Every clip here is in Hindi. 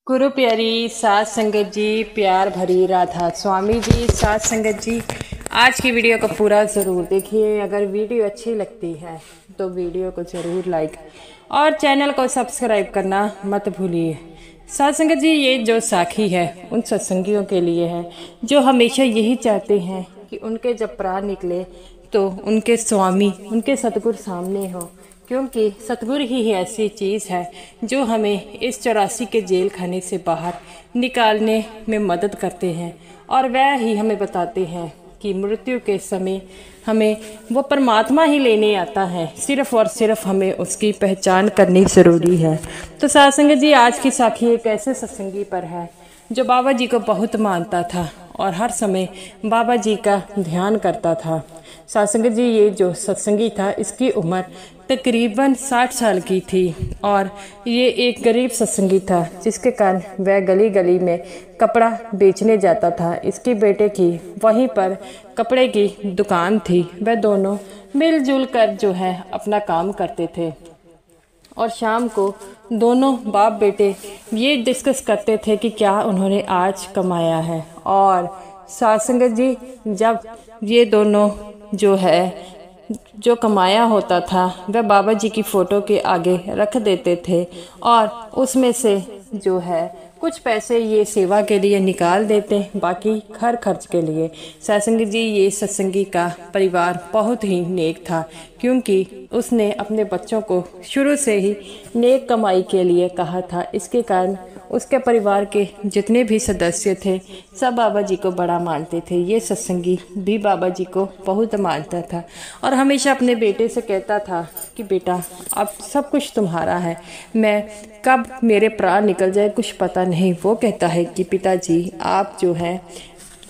गुरु प्यारी सात संगत जी, प्यार भरी राधा स्वामी जी, सात संगत जी, आज की वीडियो को पूरा ज़रूर देखिए। अगर वीडियो अच्छी लगती है तो वीडियो को ज़रूर लाइक और चैनल को सब्सक्राइब करना मत भूलिए। सात संगत जी, ये जो साखी है उन सत्संगियों के लिए है जो हमेशा यही चाहते हैं कि उनके जब प्राण निकले तो उनके स्वामी, उनके सतगुरु सामने हो, क्योंकि सतगुरु ही ऐसी चीज़ है जो हमें इस 84 के जेल खाने से बाहर निकालने में मदद करते हैं और वह ही हमें बताते हैं कि मृत्यु के समय हमें वो परमात्मा ही लेने आता है। सिर्फ और सिर्फ हमें उसकी पहचान करनी ज़रूरी है। तो सत्संग जी, आज की साखी एक ऐसे सत्संगी पर है जो बाबा जी को बहुत मानता था और हर समय बाबा जी का ध्यान करता था। सत्संग जी, ये जो सत्संगी था इसकी उम्र तकरीबन 60 साल की थी और ये एक गरीब सत्संगी था, जिसके कारण वह गली गली में कपड़ा बेचने जाता था। इसके बेटे की वहीं पर कपड़े की दुकान थी। वह दोनों मिलजुल कर जो है अपना काम करते थे और शाम को दोनों बाप बेटे ये डिस्कस करते थे कि क्या उन्होंने आज कमाया है। और सत्संग जी, जब ये दोनों जो कमाया होता था वह बाबा जी की फ़ोटो के आगे रख देते थे और उसमें से जो है कुछ पैसे ये सेवा के लिए निकाल देते, बाकी घर खर्च के लिए। सत्संग जी, ये सत्संगी का परिवार बहुत ही नेक था, क्योंकि उसने अपने बच्चों को शुरू से ही नेक कमाई के लिए कहा था। इसके कारण उसके परिवार के जितने भी सदस्य थे सब बाबा जी को बड़ा मानते थे। ये सत्संगी भी बाबा जी को बहुत मानता था और हमेशा अपने बेटे से कहता था कि बेटा, अब सब कुछ तुम्हारा है, मैं कब मेरे प्राण निकल जाए कुछ पता नहीं। वो कहता है कि पिताजी, आप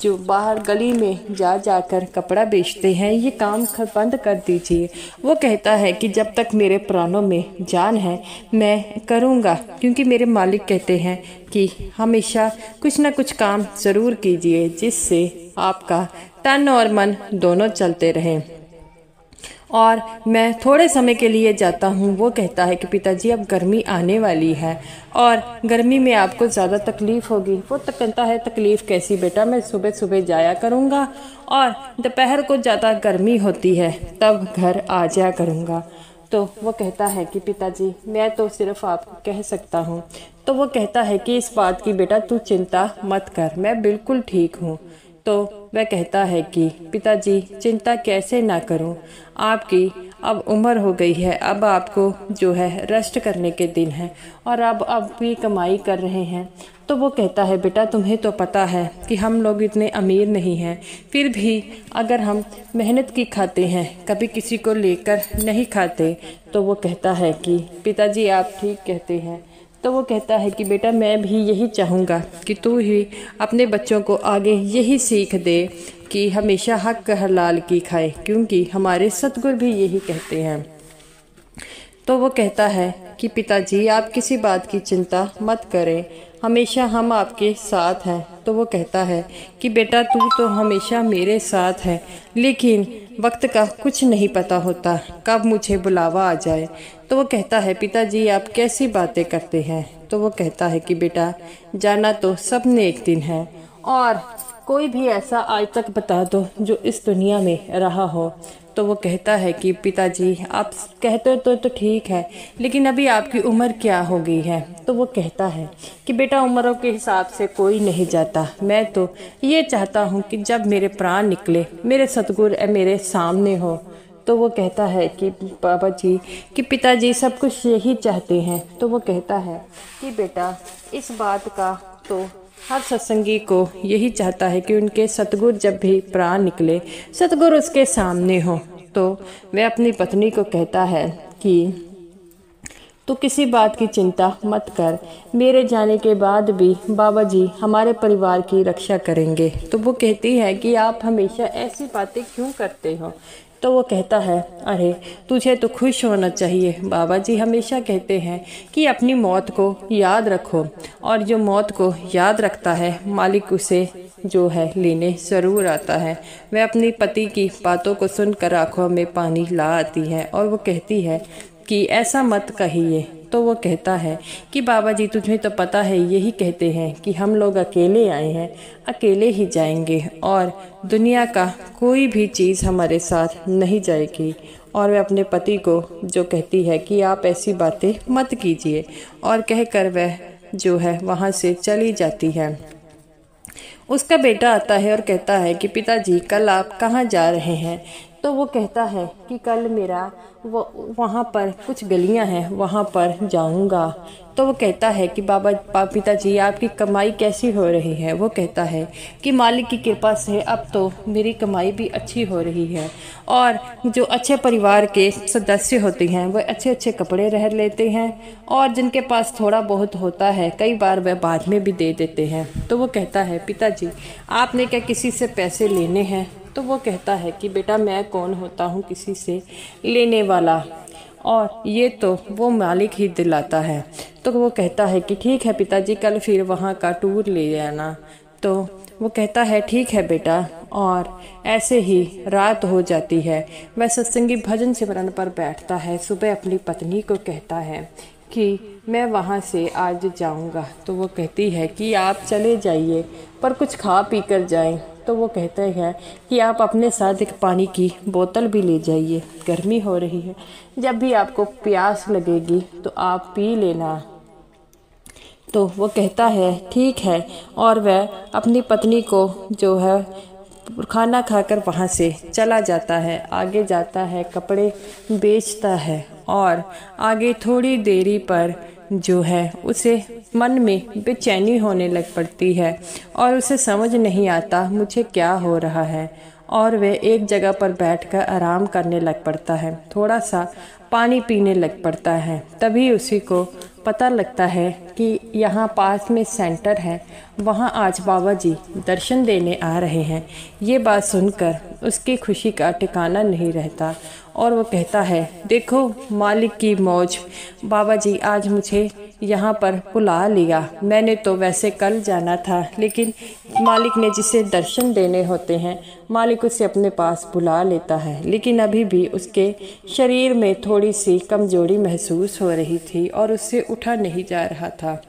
जो बाहर गली में जाकर कपड़ा बेचते हैं ये काम बंद कर दीजिए। वो कहता है कि जब तक मेरे प्राणों में जान है मैं करूँगा, क्योंकि मेरे मालिक कहते हैं कि हमेशा कुछ ना कुछ काम ज़रूर कीजिए जिससे आपका तन और मन दोनों चलते रहें। और मैं थोड़े समय के लिए जाता हूँ। वो कहता है कि पिताजी, अब गर्मी आने वाली है और गर्मी में आपको ज़्यादा तकलीफ़ होगी। वो तो कहता है, तकलीफ़ कैसी बेटा, मैं सुबह सुबह जाया करूँगा और दोपहर को ज़्यादा गर्मी होती है तब घर आ जाया करूँगा। तो वो कहता है कि पिताजी, मैं तो सिर्फ आपको कह सकता हूँ। तो वो कहता है कि इस बात की बेटा तू चिंता मत कर, मैं बिल्कुल ठीक हूँ। तो वह कहता है कि पिताजी, चिंता कैसे ना करूं, आपकी अब उम्र हो गई है, अब आपको जो है रेस्ट करने के दिन हैं और अब भी कमाई कर रहे हैं। तो वो कहता है, बेटा तुम्हें तो पता है कि हम लोग इतने अमीर नहीं हैं, फिर भी अगर हम मेहनत की खाते हैं, कभी किसी को लेकर नहीं खाते। तो वो कहता है कि पिताजी, आप ठीक कहते हैं। तो वो कहता है कि बेटा, मैं भी यही चाहूँगा कि तू ही अपने बच्चों को आगे यही सीख दे कि हमेशा हक हलाल की खाए, क्योंकि हमारे सतगुरु भी यही कहते हैं। तो वो कहता है कि पिताजी, आप किसी बात की चिंता मत करें, हमेशा हम आपके साथ हैं। तो वो कहता है कि बेटा, तू तो हमेशा मेरे साथ है, लेकिन वक्त का कुछ नहीं पता होता, कब मुझे बुलावा आ जाए। तो वो कहता है, पिताजी, आप कैसी बातें करते हैं। तो वो कहता है कि बेटा, जाना तो सब ने एक दिन है और कोई भी ऐसा आज तक बता दो जो इस दुनिया में रहा हो। तो वो कहता है कि पिताजी, आप कहते तो ठीक है, लेकिन अभी आपकी उम्र क्या हो गई है। तो वो कहता है कि बेटा, उम्रों के हिसाब से कोई नहीं जाता, मैं तो ये चाहता हूँ कि जब मेरे प्राण निकले मेरे सतगुरु मेरे सामने हो। तो वो कहता है कि बाबा जी, कि पिताजी सब कुछ यही चाहते हैं। तो वो कहता है कि बेटा, इस बात का तो हर सत्संगी को यही चाहता है कि उनके सतगुरु जब भी प्राण निकले सतगुरु उसके सामने हो। तो वह अपनी पत्नी को कहता है कि तू किसी बात की चिंता मत कर, मेरे जाने के बाद भी बाबा जी हमारे परिवार की रक्षा करेंगे। तो वो कहती है कि आप हमेशा ऐसी बातें क्यों करते हो। तो वो कहता है, अरे तुझे तो खुश होना चाहिए, बाबा जी हमेशा कहते हैं कि अपनी मौत को याद रखो, और जो मौत को याद रखता है मालिक उसे जो है लेने ज़रूर आता है। वह अपनी पति की बातों को सुनकर आंखों में पानी ला आती है और वो कहती है कि ऐसा मत कहिए। तो वो कहता है कि बाबा जी तुम्हें तो पता है, यही कहते हैं कि हम लोग अकेले आए हैं, अकेले ही जाएंगे और दुनिया का कोई भी चीज़ हमारे साथ नहीं जाएगी। और वह अपने पति को जो कहती है कि आप ऐसी बातें मत कीजिए, और कहकर वह जो है वहाँ से चली जाती है। उसका बेटा आता है और कहता है कि पिताजी कल आप कहाँ जा रहे हैं? तो वो कहता है कि कल मेरा वहाँ पर कुछ गलियाँ हैं, वहाँ पर जाऊँगा। तो वो कहता है कि पिताजी आपकी कमाई कैसी हो रही है? वो कहता है कि मालिक की कृपा से अब तो मेरी कमाई भी अच्छी हो रही है, और जो अच्छे परिवार के सदस्य होते हैं वह अच्छे अच्छे कपड़े रह लेते हैं, और जिनके पास थोड़ा बहुत होता है कई बार वह बाद में भी दे देते हैं। तो वो कहता है पिताजी आपने क्या किसी से पैसे लेने हैं? तो वो कहता है कि बेटा मैं कौन होता हूँ किसी से लेने वाला, और ये तो वो मालिक ही दिलाता है। तो वो कहता है कि ठीक है पिताजी कल फिर वहाँ का टूर ले जाना। तो वो कहता है ठीक है बेटा, और ऐसे ही रात हो जाती है। वह सत्संगी भजन सिमरन पर बैठता है। सुबह अपनी पत्नी को कहता है कि मैं वहाँ से आज जाऊँगा। तो वो कहती है कि आप चले जाइए पर कुछ खा पी कर जाएं। तो वो कहते हैं कि आप अपने साथ एक पानी की बोतल भी ले जाइए, गर्मी हो रही है, जब भी आपको प्यास लगेगी तो आप पी लेना। तो वो कहता है ठीक है, और वह अपनी पत्नी को जो है खाना खाकर वहाँ से चला जाता है। आगे जाता है, कपड़े बेचता है, और आगे थोड़ी देरी पर जो है उसे मन में बेचैनी होने लग पड़ती है, और उसे समझ नहीं आता मुझे क्या हो रहा है, और वह एक जगह पर बैठकर आराम करने लग पड़ता है, थोड़ा सा पानी पीने लग पड़ता है। तभी उसी को पता लगता है कि यहाँ पास में सेंटर है, वहाँ आज बाबा जी दर्शन देने आ रहे हैं। ये बात सुनकर उसकी खुशी का ठिकाना नहीं रहता, और वो कहता है देखो मालिक की मौज, बाबा जी आज मुझे यहाँ पर बुला लिया। मैंने तो वैसे कल जाना था, लेकिन मालिक ने जिसे दर्शन देने होते हैं मालिक उसे अपने पास बुला लेता है। लेकिन अभी भी उसके शरीर में थोड़ी सी कमजोरी महसूस हो रही थी, और उससे उठा नहीं जा रहा था।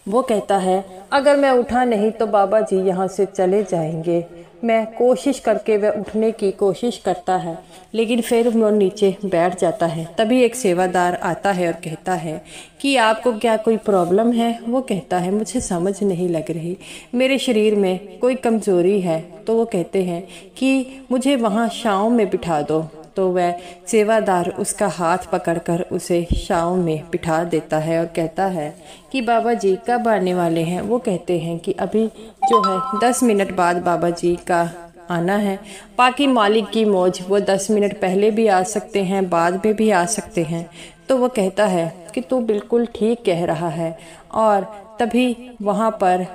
वो कहता है अगर मैं उठा नहीं तो बाबा जी यहाँ से चले जाएंगे। मैं कोशिश करके वह उठने की कोशिश करता है, लेकिन फिर वो नीचे बैठ जाता है। तभी एक सेवादार आता है और कहता है कि आपको क्या कोई प्रॉब्लम है? वो कहता है मुझे समझ नहीं लग रही, मेरे शरीर में कोई कमज़ोरी है। तो वो कहते हैं कि मुझे वहाँ छाँव में बिठा दो। तो वह सेवादार उसका हाथ पकड़कर उसे छाँव में बिठा देता है और कहता है कि बाबा जी कब आने वाले हैं? वो कहते हैं कि अभी जो है 10 मिनट बाद बाबा जी का आना है। बाकी मालिक की मौज, वो 10 मिनट पहले भी आ सकते हैं, बाद में भी आ सकते हैं। तो वो कहता है कि तू बिल्कुल ठीक कह रहा है, और तभी वहाँ पर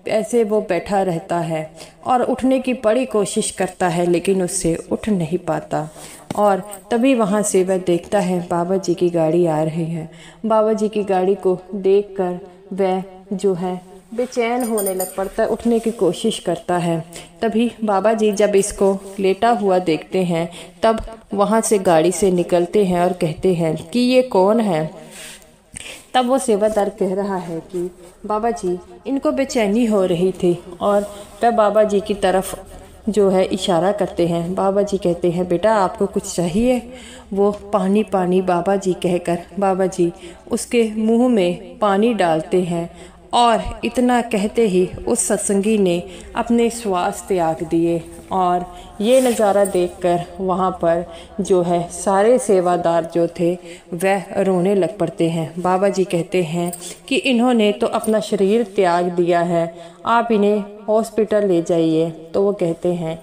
ऐसे वो बैठा रहता है और उठने की बड़ी कोशिश करता है, लेकिन उससे उठ नहीं पाता। और तभी वहाँ से वह देखता है बाबा जी की गाड़ी आ रही है। बाबा जी की गाड़ी को देखकर वह जो है बेचैन होने लग पड़ता है, उठने की कोशिश करता है। तभी बाबा जी जब इसको लेटा हुआ देखते हैं तब वहाँ से गाड़ी से निकलते हैं और कहते हैं कि ये कौन है? तब वो सेवादार कह रहा है कि बाबा जी इनको बेचैनी हो रही थी, और वह बाबा जी की तरफ जो है इशारा करते हैं। बाबा जी कहते हैं बेटा आपको कुछ चाहिए? वो पानी पानी बाबा जी कहकर बाबा जी उसके मुंह में पानी डालते हैं, और इतना कहते ही उस सत्संगी ने अपने श्वास त्याग दिए। और ये नज़ारा देखकर वहाँ पर जो है सारे सेवादार जो थे वह रोने लग पड़ते हैं। बाबा जी कहते हैं कि इन्होंने तो अपना शरीर त्याग दिया है, आप इन्हें हॉस्पिटल ले जाइए। तो वो कहते हैं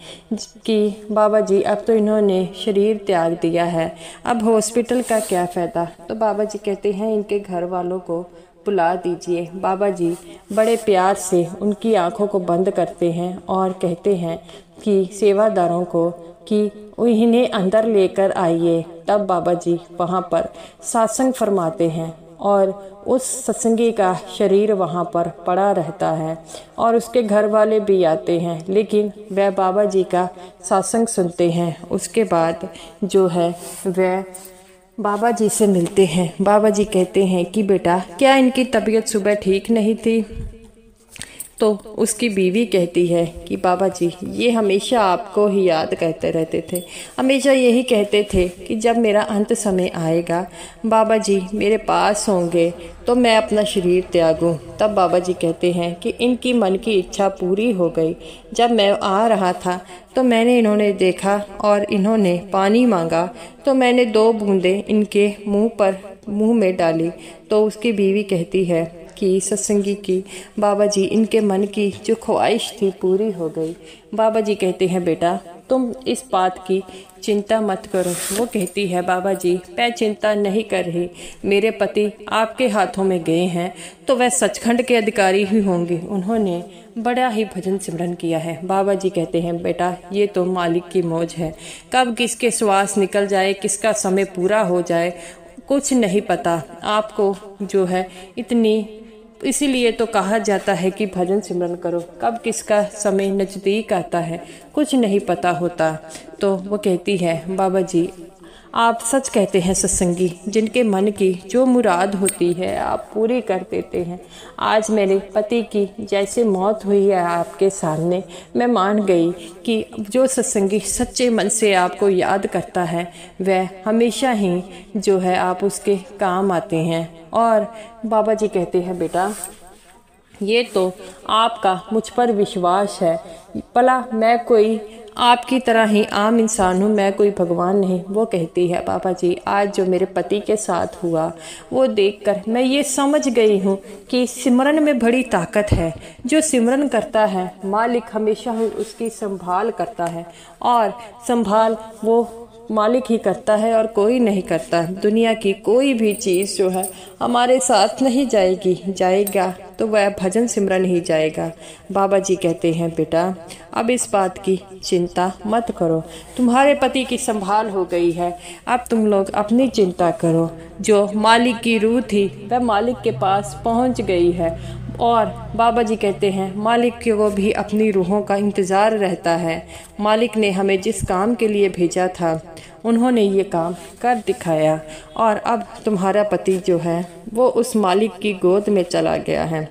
कि बाबा जी अब तो इन्होंने शरीर त्याग दिया है, अब हॉस्पिटल का क्या फ़ायदा? तो बाबा जी कहते हैं इनके घर वालों को बुला दीजिए। बाबा जी बड़े प्यार से उनकी आंखों को बंद करते हैं और कहते हैं कि सेवादारों को कि इन्हें अंदर लेकर आइए। तब बाबा जी वहाँ पर सत्संग फरमाते हैं, और उस सत्संगी का शरीर वहाँ पर पड़ा रहता है, और उसके घर वाले भी आते हैं, लेकिन वह बाबा जी का सत्संग सुनते हैं। उसके बाद जो है वह बाबा जी से मिलते हैं। बाबा जी कहते हैं कि बेटा क्या इनकी तबीयत सुबह ठीक नहीं थी? तो उसकी बीवी कहती है कि बाबा जी ये हमेशा आपको ही याद करते रहते थे, हमेशा यही कहते थे कि जब मेरा अंत समय आएगा बाबा जी मेरे पास होंगे तो मैं अपना शरीर त्यागूं। तब बाबा जी कहते हैं कि इनकी मन की इच्छा पूरी हो गई। जब मैं आ रहा था तो मैंने इन्होंने देखा और इन्होंने पानी मांगा तो मैंने 2 बूंदें इनके मुंह में डाली। तो उसकी बीवी कहती है कि सत्संगी की बाबा जी इनके मन की जो ख्वाहिश थी पूरी हो गई। बाबा जी कहते हैं बेटा तुम इस बात की चिंता मत करो। वो कहती है बाबा जी मैं चिंता नहीं कर रही, मेरे पति आपके हाथों में गए हैं तो वह सचखंड के अधिकारी ही होंगे, उन्होंने बड़ा ही भजन सिमरन किया है। बाबा जी कहते हैं बेटा ये तो मालिक की मौज है, कब किसके श्वास निकल जाए, किसका समय पूरा हो जाए कुछ नहीं पता आपको जो है इतनी, इसीलिए तो कहा जाता है कि भजन सिमरन करो, कब किसका समय नज़दीक आता है कुछ नहीं पता होता। तो वो कहती है बाबा जी आप सच कहते हैं सत्संगी, जिनके मन की जो मुराद होती है आप पूरी कर देते हैं। आज मेरे पति की जैसे मौत हुई है आपके सामने, मैं मान गई कि जो सत्संगी सच्चे मन से आपको याद करता है वह हमेशा ही जो है आप उसके काम आते हैं। और बाबा जी कहते हैं बेटा ये तो आपका मुझ पर विश्वास है, भला मैं कोई आपकी तरह ही आम इंसान हूँ, मैं कोई भगवान नहीं। वो कहती है बाबा जी आज जो मेरे पति के साथ हुआ वो देखकर मैं ये समझ गई हूँ कि सिमरन में बड़ी ताकत है। जो सिमरन करता है मालिक हमेशा ही उसकी संभाल करता है, और संभाल वो मालिक ही करता है और कोई नहीं करता। दुनिया की कोई भी चीज़ जो है हमारे साथ नहीं जाएगी, जाएगा तो वह भजन सिमरन ही जाएगा। बाबा जी कहते हैं बेटा अब इस बात की चिंता मत करो, तुम्हारे पति की संभाल हो गई है, अब तुम लोग अपनी चिंता करो। जो मालिक की रूह थी वह मालिक के पास पहुंच गई है, और बाबा जी कहते हैं मालिक को भी अपनी रूहों का इंतज़ार रहता है। मालिक ने हमें जिस काम के लिए भेजा था उन्होंने ये काम कर दिखाया, और अब तुम्हारा पति जो है वो उस मालिक की गोद में चला गया है।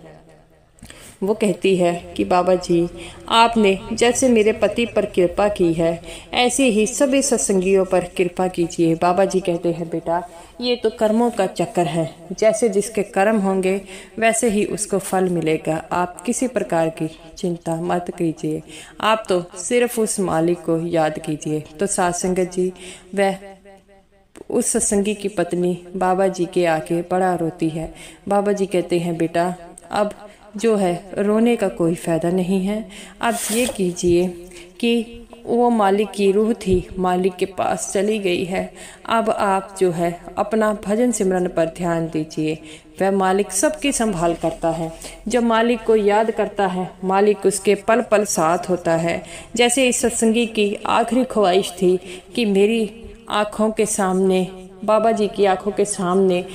वो कहती है कि बाबा जी आपने जैसे मेरे पति पर कृपा की है ऐसे ही सभी सत्संगियों पर कृपा कीजिए। बाबा जी कहते हैं बेटा ये तो कर्मों का चक्कर है, जैसे जिसके कर्म होंगे वैसे ही उसको फल मिलेगा, आप किसी प्रकार की चिंता मत कीजिए, आप तो सिर्फ उस मालिक को याद कीजिए। तो साध संगत जी वह उस सत्संगी की पत्नी बाबा जी के आके बड़ा रोती है। बाबा जी कहते हैं बेटा अब जो है रोने का कोई फ़ायदा नहीं है, अब ये कीजिए कि वो मालिक की रूह थी मालिक के पास चली गई है, अब आप जो है अपना भजन सिमरन पर ध्यान दीजिए। वह मालिक सबकी संभाल करता है, जब मालिक को याद करता है मालिक उसके पल पल साथ होता है। जैसे इस सत्संगी की आखिरी ख्वाहिश थी कि मेरी आँखों के सामने, बाबा जी की आंखों के सामने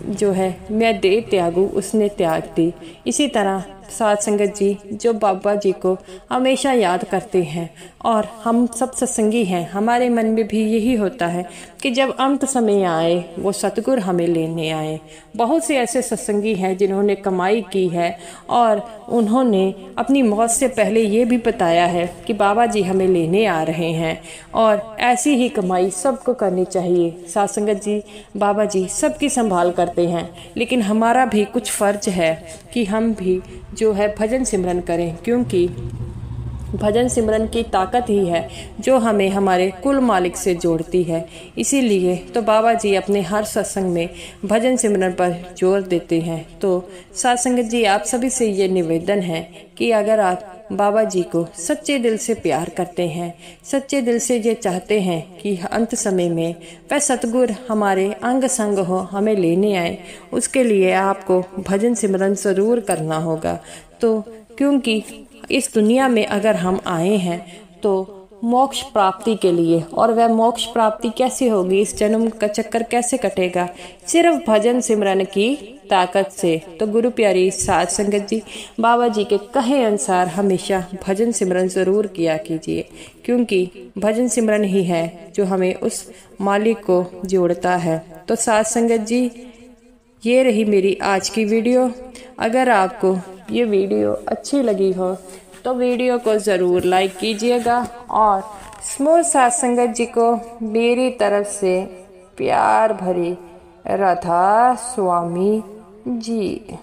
जो है मैं देह त्यागूं, उसने त्याग दी। इसी तरह साध संगत जी जो बाबा जी को हमेशा याद करते हैं, और हम सब सत्संगी हैं, हमारे मन में भी यही होता है कि जब अंत समय आए वो सतगुरु हमें लेने आए। बहुत से ऐसे सत्संगी हैं जिन्होंने कमाई की है और उन्होंने अपनी मौत से पहले ये भी बताया है कि बाबा जी हमें लेने आ रहे हैं, और ऐसी ही कमाई सबको करनी चाहिए। साध संगत जी बाबा जी सबकी संभाल करते हैं, लेकिन हमारा भी कुछ फर्ज है कि हम भी जो है भजन सिमरन करें, क्योंकि भजन सिमरन की ताकत ही है जो हमें हमारे कुल मालिक से जोड़ती है। इसीलिए तो बाबा जी अपने हर सत्संग में भजन सिमरन पर जोर देते हैं। तो साध संगत जी आप सभी से ये निवेदन है कि अगर आप बाबा जी को सच्चे दिल से प्यार करते हैं, सच्चे दिल से ये चाहते हैं कि अंत समय में वह सतगुरु हमारे अंग संग हो, हमें लेने आए, उसके लिए आपको भजन सिमरन ज़रूर करना होगा। तो क्योंकि इस दुनिया में अगर हम आए हैं तो मोक्ष प्राप्ति के लिए। और वह मोक्ष प्राप्ति कैसे होगी, इस जन्म का चक्कर कैसे कटेगा? सिर्फ भजन सिमरन की ताकत से। तो गुरु प्यारी साध संगत जी, बाबा जी के कहे अनुसार हमेशा भजन सिमरन ज़रूर किया कीजिए, क्योंकि भजन सिमरन ही है जो हमें उस मालिक को जोड़ता है। तो साध संगत जी, ये रही मेरी आज की वीडियो। अगर आपको ये वीडियो अच्छी लगी हो तो वीडियो को ज़रूर लाइक कीजिएगा और स्मूथ साध संगत जी को मेरी तरफ से प्यार भरी राधा स्वामी जी।